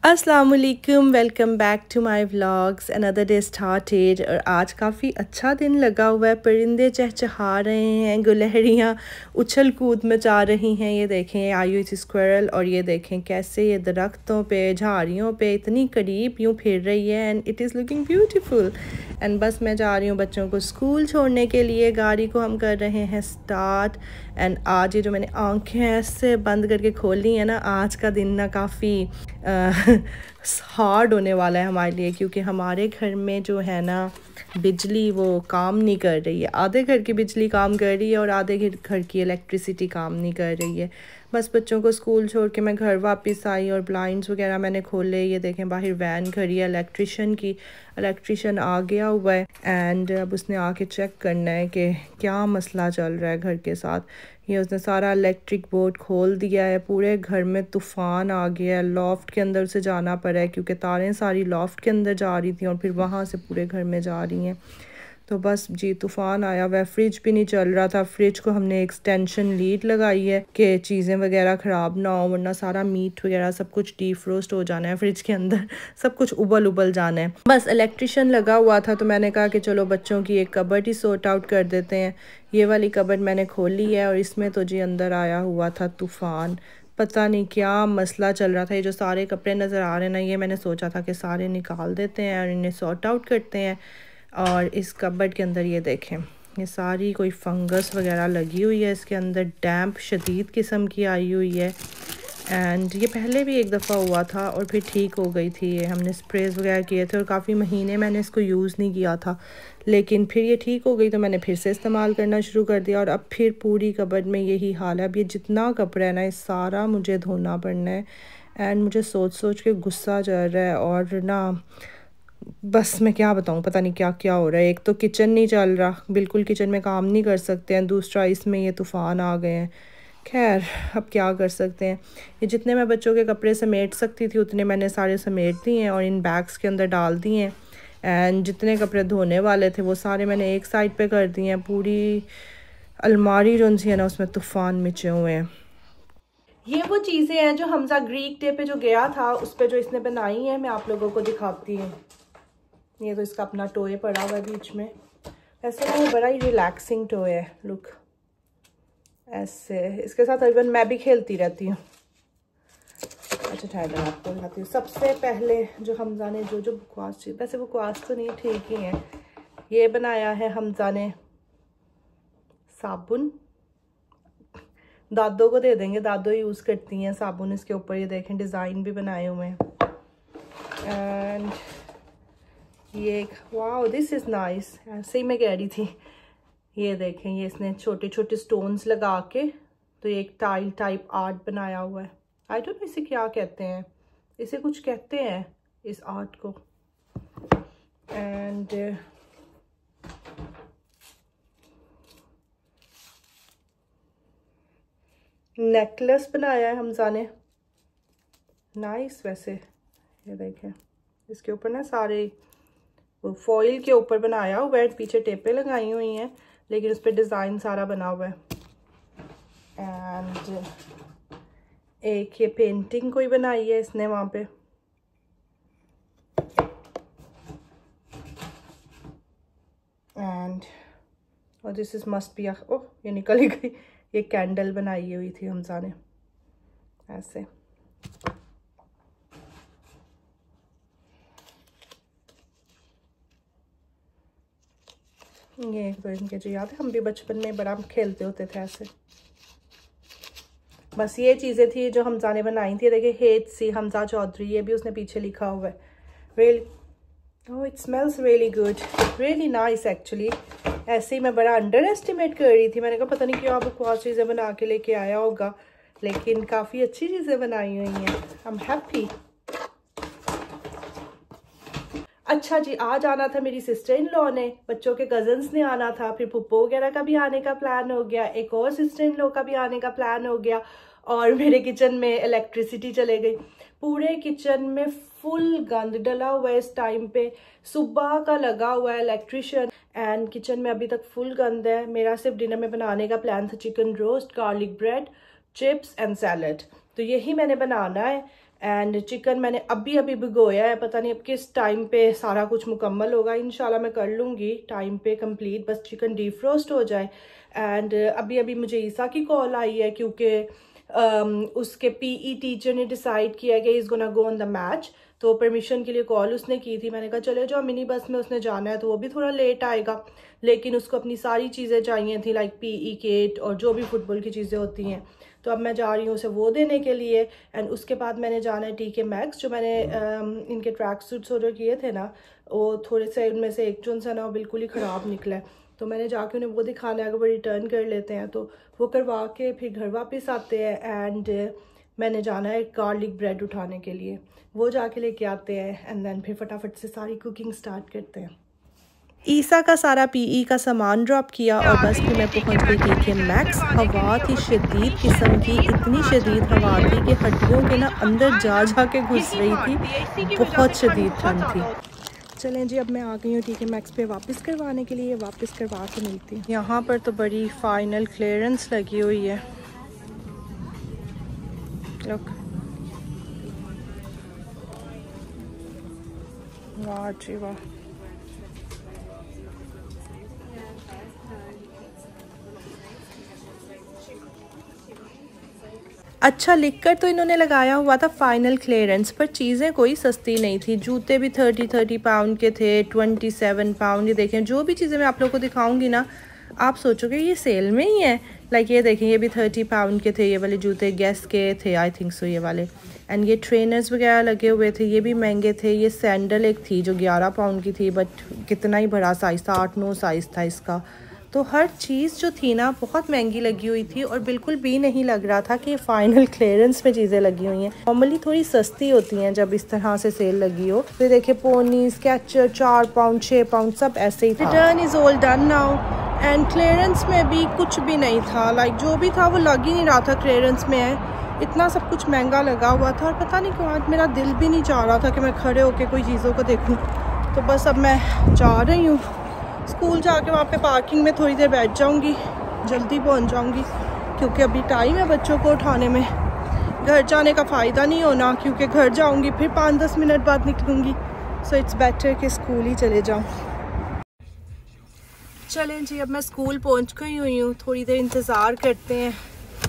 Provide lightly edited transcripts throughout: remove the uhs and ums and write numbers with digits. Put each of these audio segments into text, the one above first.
अस्सलामुअलैकुम, welcome back to my vlogs. Another day started और आज काफ़ी अच्छा दिन लगा हुआ है। परिंदे चहचहा रहे हैं, गुलहरियाँ उछल कूद मचा रही हैं। ये देखें आई हुई थी स्क्वायरल, और ये देखें कैसे ये दरख्तों पे झाड़ियों पे इतनी करीब यूँ फिर रही है and it is looking beautiful. And बस मैं जा रही हूँ बच्चों को स्कूल छोड़ने के लिए। गाड़ी को हम कर रहे हैं स्टार्ट। एंड आज ये जो मैंने आंखें ऐसे बंद करके खोली है ना, आज का दिन ना काफ़ी हार्ड होने वाला है हमारे लिए, क्योंकि हमारे घर में जो है ना बिजली वो काम नहीं कर रही है। आधे घर की बिजली काम कर रही है और आधे घर की इलेक्ट्रिसिटी काम नहीं कर रही है। बस बच्चों को स्कूल छोड़ के मैं घर वापस आई और ब्लाइंड्स वगैरह मैंने खोले। ये देखें बाहर वैन खड़ी है इलेक्ट्रिशियन की। इलेक्ट्रिशियन आ गया हुआ है एंड अब उसने आके चेक करना है कि क्या मसला चल रहा है घर के साथ। ये उसने सारा इलेक्ट्रिक बोर्ड खोल दिया है। पूरे घर में तूफ़ान आ गया है। लॉफ्ट के अंदर से जाना पड़ा है क्योंकि तारें सारी लॉफ्ट के अंदर जा रही थी और फिर वहाँ से पूरे घर में जा रही हैं। तो बस जी तूफ़ान आया हुआ है। फ्रिज भी नहीं चल रहा था। फ्रिज को हमने एक्सटेंशन लीड लगाई है कि चीज़ें वगैरह ख़राब ना हो, वरना सारा मीट वगैरह सब कुछ डीफ्रोस्ट हो जाना है फ्रिज के अंदर। सब कुछ उबल उबल जाना है। बस इलेक्ट्रिशियन लगा हुआ था तो मैंने कहा कि चलो बच्चों की एक कबर्ड ही सॉर्ट आउट कर देते हैं। ये वाली कबर्ड मैंने खोली है और इसमें तो जी अंदर आया हुआ था तूफ़ान। पता नहीं क्या मसला चल रहा था। ये जो सारे कपड़े नज़र आ रहे हैं ना, ये मैंने सोचा था कि सारे निकाल देते हैं और इन्हें सॉर्ट आउट करते हैं। और इस कबर्ड के अंदर ये देखें, ये सारी कोई फंगस वगैरह लगी हुई है इसके अंदर। डैम्प शदीद किस्म की आई हुई है। एंड ये पहले भी एक दफ़ा हुआ था और फिर ठीक हो गई थी। ये हमने स्प्रेज वगैरह किए थे और काफ़ी महीने मैंने इसको यूज़ नहीं किया था, लेकिन फिर ये ठीक हो गई तो मैंने फिर से इस्तेमाल करना शुरू कर दिया और अब फिर पूरी कबर्ड में यही हाल है। अब ये जितना कपड़ा है ना, ये सारा मुझे धोना पड़ना है। एंड मुझे सोच सोच के गुस्सा चल रहा है और ना बस मैं क्या बताऊँ, पता नहीं क्या क्या हो रहा है। एक तो किचन नहीं चल रहा, बिल्कुल किचन में काम नहीं कर सकते हैं। दूसरा इसमें ये तूफ़ान आ गए हैं। खैर अब क्या कर सकते हैं। ये जितने मैं बच्चों के कपड़े समेट सकती थी उतने मैंने सारे समेट दिए हैं और इन बैग्स के अंदर डाल दिए हैं। एंड जितने कपड़े धोने वाले थे वो सारे मैंने एक साइड पे कर दिए हैं। पूरी अलमारी जो सी है ना उसमें तूफ़ान मचे हुए हैं। ये वो चीज़ें हैं जो हमजा ग्रीक डे पे जो गया था उस पर जो इसने बनाई है, मैं आप लोगों को दिखाती हूँ। ये तो इसका अपना टोए पड़ा हुआ है बीच में। ऐसे ना ये बड़ा ही रिलैक्सिंग टोए है। लुक ऐसे, इसके साथ इवन मैं भी खेलती रहती हूँ। अच्छा ठहर मैं आपको दिखाती हूँ। सबसे पहले जो हमजा ने जो बकवास चीज़, वैसे बकवास तो नहीं ठीक ही है, ये बनाया है हमजा ने साबुन। दादो को दे देंगे, दादो यूज़ करती हैं साबुन। इसके ऊपर ये देखें डिज़ाइन भी बनाए हुए हैं। एंड ये वाओ दिस इज़ नाइस, ऐसे ही मैं कह रही थी। ये देखें, ये इसने छोटे छोटे स्टोन्स लगा के तो ये एक टाइल टाइप आर्ट बनाया हुआ है। आई डोंट नो इसे क्या कहते हैं, इसे कुछ कहते हैं इस आर्ट को। एंड नेकलेस बनाया है हमजा ने, नाइस। वैसे ये देखें इसके ऊपर ना सारे वो फॉइल के ऊपर बनाया हुआ है, पीछे टेपें लगाई हुई हैं लेकिन उस पर डिज़ाइन सारा बना हुआ है। एंड एक ये पेंटिंग कोई बनाई है इसने वहाँ पे। एंड और दिस इज मस्ट बी, ओह ये निकल ही गई। ये कैंडल बनाई हुई थी हमजा ने ऐसे। ये तो इनके जो याद है, हम भी बचपन में बड़ा खेलते होते थे ऐसे। बस ये चीज़ें थी जो हमजा ने बनाई थी। देखिए हेत सी हमजा चौधरी, ये भी उसने पीछे लिखा हुआ है। Really oh it smells really good, really nice actually. ऐसे ही मैं बड़ा अंडर एस्टिमेट कर रही थी। मैंने कहा पता नहीं क्यों आप बहुत चीज़ें बना के लेके आया होगा, लेकिन काफ़ी अच्छी चीज़ें बनाई हुई हैं। I am happy. अच्छा जी, आज आना था मेरी सिस्टर इन लॉ ने, बच्चों के कजन्स ने आना था, फिर पुप्पो वगैरह का भी आने का प्लान हो गया, एक और सिस्टर इन लॉ का भी आने का प्लान हो गया और मेरे किचन में इलेक्ट्रिसिटी चले गई। पूरे किचन में फुल गंद डला हुआ है इस टाइम पे। सुबह का लगा हुआ है इलेक्ट्रिशियन एंड किचन में अभी तक फुल गंद है। मेरा सिर्फ डिनर में बनाने का प्लान था chicken roast, garlic bread, chips and salad, तो यही मैंने बनाना है। एंड चिकन मैंने अभी अभी भिगोया है, पता नहीं अब किस टाइम पे सारा कुछ मुकम्मल होगा। इंशाल्लाह मैं कर लूँगी टाइम पे कंप्लीट, बस चिकन डीफ्रोस्ट हो जाए। एंड अभी अभी मुझे ईसा की कॉल आई है क्योंकि उसके पीई टीचर ने डिसाइड किया कि is gonna go on the match, तो परमिशन के लिए कॉल उसने की थी। मैंने कहा चले जाओ, मिनी बस में उसने जाना है तो वो भी थोड़ा लेट आएगा, लेकिन उसको अपनी सारी चीज़ें चाहिए थी लाइक पीई किट और जो भी फुटबॉल की चीज़ें होती हैं। तो अब मैं जा रही हूँ उसे वो देने के लिए। एंड उसके बाद मैंने जाना है TK Maxx। जो मैंने इनके ट्रैक सूट्स ऑर्डर किए थे ना, वो थोड़े से उनमें से एक जो सा ना वो बिल्कुल ही ख़राब निकला है, तो मैंने जाके उन्हें वो दिखाना है, अगर वो रिटर्न कर लेते हैं तो वो करवा के फिर घर वापस आते हैं। एंड मैंने जाना है गार्लिक ब्रेड उठाने के लिए, वो जाके लेके आते हैं एंड देन फिर फटाफट से सारी कुकिंग स्टार्ट करते हैं। ईसा का सारा पीई का सामान ड्रॉप किया और बस फिर मैं पहुंच गई TK Maxx। हवा थी शदीद किस्म की, इतनी शदीद हवा थी कि हड्डियों के ना अंदर जा के घुस रही थी, बहुत शदीद ठंड थी। चलें जी, अब मैं आ गई हूँ TK Maxx पे वापस करवाने के लिए, वापस करवा के मिलती हूँ। यहाँ पर तो बड़ी फाइनल क्लियरेंस लगी हुई है, लुक, वाह जी वाह। अच्छा लिखकर तो इन्होंने लगाया हुआ था फाइनल क्लियरेंस, पर चीज़ें कोई सस्ती नहीं थी। जूते भी 30 पाउंड के थे, 27 पाउंड। ये देखें, जो भी चीज़ें मैं आप लोगों को दिखाऊंगी ना, आप सोचोगे ये सेल में ही है। लाइक ये देखें, ये भी 30 पाउंड के थे, ये वाले जूते गेस के थे आई थिंक सो, ये वाले। एंड ये ट्रेनर्स वगैरह लगे हुए थे, ये भी महंगे थे। ये सैंडल एक थी जो 11 पाउंड की थी, बट कितना ही बड़ा साइज़ था, 8-9 साइज़ था इसका। तो हर चीज़ जो थी ना बहुत महंगी लगी हुई थी और बिल्कुल भी नहीं लग रहा था कि फाइनल क्लियरेंस में चीज़ें लगी हुई हैं। नॉर्मली थोड़ी सस्ती होती हैं जब इस तरह से सेल लगी हो। तो देखिए पोनी, स्केचर 4 पाउंड 6 पाउंड सब ऐसे ही था। Return is all done now and clearance में भी कुछ भी नहीं था, लाइक जो भी था वो लग ही नहीं रहा था क्लियरेंस में है। इतना सब कुछ महंगा लगा हुआ था और पता नहीं क्यों आज मेरा दिल भी नहीं चाह रहा था कि मैं खड़े होकर कोई चीज़ों को देखूँ। तो बस अब मैं जा रही हूँ स्कूल, जाके वहाँ पे पार्किंग में थोड़ी देर बैठ जाऊँगी, जल्दी पहुँच जाऊँगी क्योंकि अभी टाइम है बच्चों को उठाने में। घर जाने का फ़ायदा नहीं होना क्योंकि घर जाऊँगी फिर 5-10 मिनट बाद निकलूँगी, सो इट्स बेटर कि स्कूल ही चले जाऊँ। चलें जी, अब मैं स्कूल पहुँच गई हुई हूँ, थोड़ी देर इंतज़ार करते हैं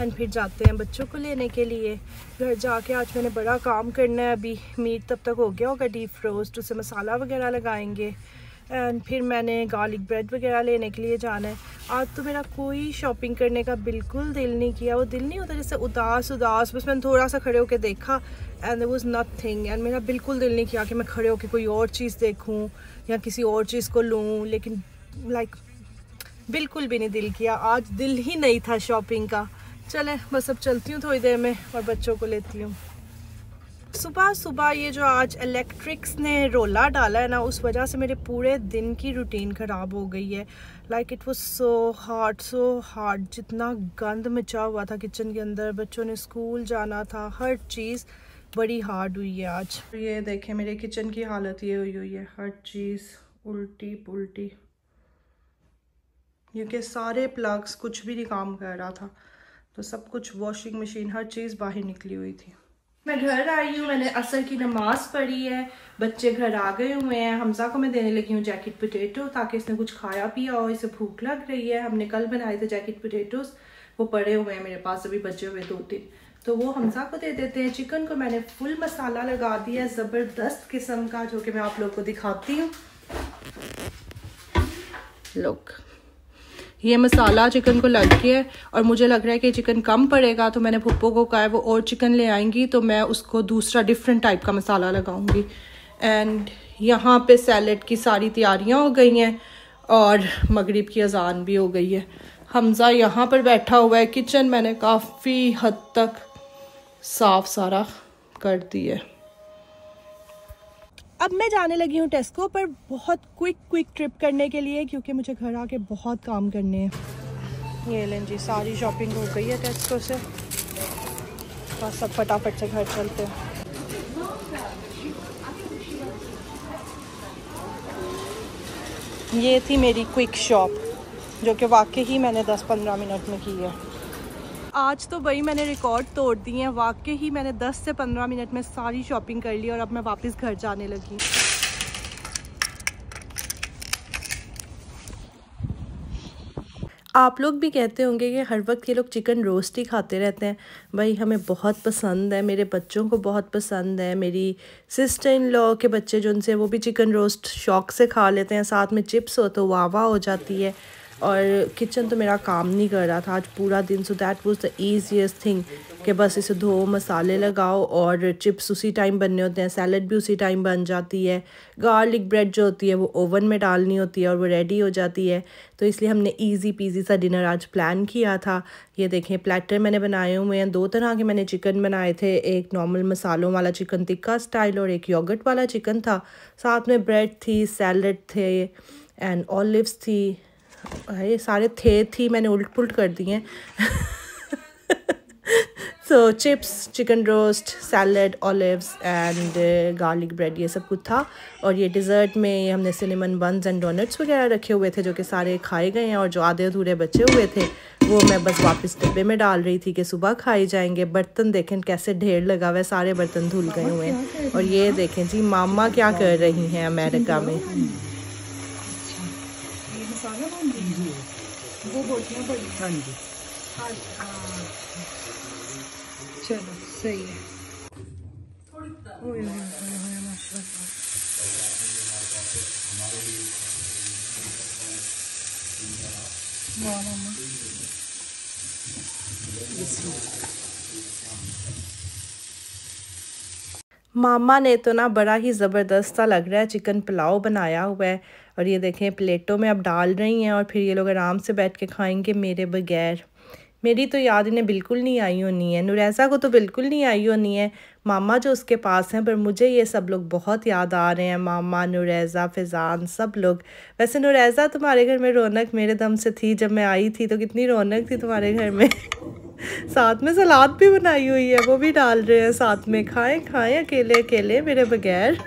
एंड फिर जाते हैं बच्चों को लेने के लिए। घर जाके आज मैंने बड़ा काम करना है। अभी मीट तब तक हो गया होगा डीप रोस्ट, उसे मसाला वगैरह लगाएंगे एंड फिर मैंने गार्लिक ब्रेड वगैरह लेने के लिए जाना है। आज तो मेरा कोई शॉपिंग करने का बिल्कुल दिल नहीं किया। वो दिल नहीं होता जैसे उदास, बस मैंने थोड़ा सा खड़े होकर देखा and there was nothing. And मेरा बिल्कुल दिल नहीं किया कि मैं खड़े होकर कोई और चीज़ देखूं या किसी और चीज़ को लूं, लेकिन लाइक बिल्कुल भी नहीं दिल किया। आज दिल ही नहीं था शॉपिंग का। चलें बस अब चलती हूँ थोड़ी देर में और बच्चों को लेती हूँ। सुबह सुबह ये जो आज इलेक्ट्रिक्स ने रोला डाला है ना, उस वजह से मेरे पूरे दिन की रूटीन ख़राब हो गई है। Like it was so hard. जितना गंद मचा हुआ था किचन के अंदर, बच्चों ने स्कूल जाना था, हर चीज़ बड़ी हार्ड हुई है आज। ये देखें मेरे किचन की हालत ये हुई है, हर चीज़ उल्टी पुल्टी, क्योंकि सारे प्लग्स कुछ भी नहीं काम कर रहा था, तो सब कुछ वॉशिंग मशीन हर चीज़ बाहर निकली हुई थी। मैं घर आई हूँ, मैंने असर की नमाज पढ़ी है, बच्चे घर आ गए हुए हैं। हमजा को मैं देने लगी हूँ जैकेट पोटैटो ताकि इसने कुछ खाया पिया हो, इसे भूख लग रही है। हमने कल बनाए थे जैकेट पोटैटोस, वो पड़े हुए हैं मेरे पास अभी बचे हुए 2-3, तो वो हमजा को दे देते हैं। चिकन को मैंने फुल मसाला लगा दिया है ज़बरदस्त किस्म का, जो कि मैं आप लोग को दिखाती हूँ। लुक, ये मसाला चिकन को लग गया है और मुझे लग रहा है कि चिकन कम पड़ेगा, तो मैंने पप्पो को कहा है वो और चिकन ले आएंगी तो मैं उसको दूसरा डिफरेंट टाइप का मसाला लगाऊंगी। एंड यहाँ पे सैलेड की सारी तैयारियां हो गई हैं और मगरिब की अजान भी हो गई है। हमजा यहाँ पर बैठा हुआ है। किचन मैंने काफ़ी हद तक साफ सारा कर दी है। अब मैं जाने लगी हूँ टेस्को पर बहुत क्विक ट्रिप करने के लिए, क्योंकि मुझे घर आके बहुत काम करने हैं। ये लें जी, सारी शॉपिंग हो गई है टेस्को से, बस सब फटाफट से घर चलते हैं। ये थी मेरी क्विक शॉप, जो कि वाकई ही मैंने 10-15 मिनट में की है। आज तो भाई मैंने रिकॉर्ड तोड़ दिए हैं वाकई ही। मैंने 10 से 15 मिनट में सारी शॉपिंग कर ली और अब मैं वापस घर जाने लगी। आप लोग भी कहते होंगे कि हर वक्त ये लोग चिकन रोस्ट ही खाते रहते हैं। भाई हमें बहुत पसंद है, मेरे बच्चों को बहुत पसंद है। मेरी सिस्टर इन लॉ के बच्चे जो उनसे वो भी चिकन रोस्ट शौक से खा लेते हैं। साथ में चिप्स हो तो वाह वाह हो जाती है। और किचन तो मेरा काम नहीं कर रहा था आज पूरा दिन। So that was the easiest thing कि बस इसे धो, मसाले लगाओ और चिप्स उसी टाइम बनने होते हैं। सैलड भी उसी टाइम बन जाती है। गार्लिक ब्रेड जो होती है वो ओवन में डालनी होती है और वो रेडी हो जाती है। तो इसलिए हमने इजी पीजी सा डिनर आज प्लान किया था। ये देखें प्लेटर मैंने बनाए हुए हैं। 2 तरह के मैंने चिकन बनाए थे, एक नॉर्मल मसालों वाला चिकन टिक्का स्टाइल और एक योगर्ट वाला चिकन था। साथ में ब्रेड थी, सैलड थे एंड ऑलिव्स थी। ये सारे थी मैंने उल्ट पुल्ट कर दिए। So chips, chicken roast, salad, olives and garlic bread ये सब कुछ था। और ये डिज़र्ट में हमने सिनेमन बन्स एंड डोनट्स वगैरह रखे हुए थे जो कि सारे खाए गए हैं। और जो आधे अधूरे बचे हुए थे वो मैं बस वापस डिब्बे में डाल रही थी कि सुबह खाई जाएंगे। बर्तन देखें कैसे ढेर लगा हुआ है, सारे बर्तन धुल गए हुए हैं। और ये देखें जी मामा क्या कर रही हैं अमेरिका में। वो बोटियाँ बड़ी। हाँ जी, चलो सही है। मामा ने तो ना बड़ा ही ज़बरदस्त सा लग रहा है चिकन पुलाव बनाया हुआ है। और ये देखें प्लेटों में अब डाल रही हैं और फिर ये लोग आराम से बैठ के खाएंगे मेरे बगैर। मेरी तो याद इन्हें बिल्कुल नहीं आई होनी है, नुरैज़ा को तो बिल्कुल नहीं आई होनी है, मामा जो उसके पास हैं। पर मुझे ये सब लोग बहुत याद आ रहे हैं, मामा, नुरैज़ा, फ़िज़ान, सब लोग। वैसे नुरैज़ा तुम्हारे घर में रौनक मेरे दम से थी। जब मैं आई थी तो कितनी रौनक थी तुम्हारे घर में। साथ में सलाद भी बनाई हुई है, वो भी डाल रहे हैं साथ में। खाएं खाएं अकेले अकेले मेरे बगैर।